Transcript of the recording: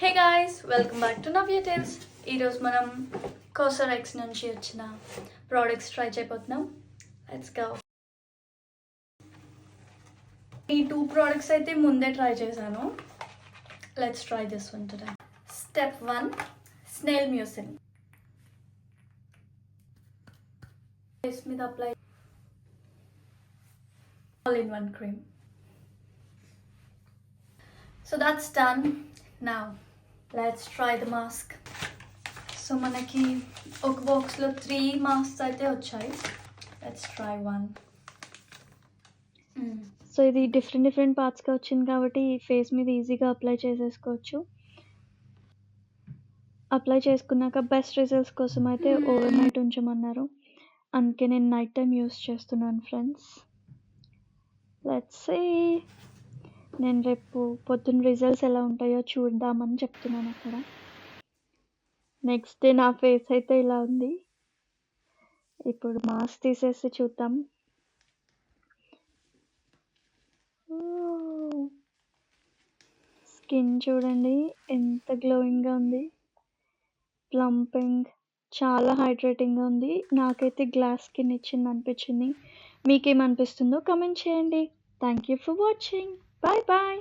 Hey guys, welcome back to Navya tells. ఈరోజు మనం కోసరెక్స్ నుంచి వచ్చిన ప్రోడక్ట్స్ ట్రై చేయబోతున్నాం. Let's go. ఈ 2 ప్రోడక్ట్స్ అయితే ముందే ట్రై చేశాను. Let's try this one today. Step 1, snail mucin. Face మీద apply all-in-one cream. So that's done. Now let's try the mask. So మనకి ఒక బాక్స్లో 3 మాస్క్స్ అయితే వచ్చాయి. Let's try one. సో ఇది డిఫరెంట్ పార్ట్స్గా వచ్చింది కాబట్టి ఫేస్ మీద ఈజీగా అప్లై చేసేసుకోవచ్చు. అప్లై చేసుకున్నాక బెస్ట్ రిజల్ట్స్ కోసం అయితే ఓవర్ నైట్ ఉంచమన్నారు. అందుకే నేను నైట్ టైం యూస్ చేస్తున్నాను ఫ్రెండ్స్. Let's see. నేను రేపు పొద్దున్న రిజల్ట్స్ ఎలా ఉంటాయో చూద్దామని చెప్తున్నాను అక్కడ. నెక్స్ట్ డే నా ఫేస్ అయితే ఇలా ఉంది. ఇప్పుడు మాస్క్ తీసేసి చూద్దాం. స్కిన్ చూడండి ఎంత గ్లోయింగ్గా ఉంది. ప్లంపింగ్, చాలా హైడ్రేటింగ్గా ఉంది. నాకైతే గ్లాస్ స్కిన్ ఇచ్చింది అనిపించింది. మీకేమనిపిస్తుందో కమెంట్ చేయండి. Thank you for watching. Bye bye.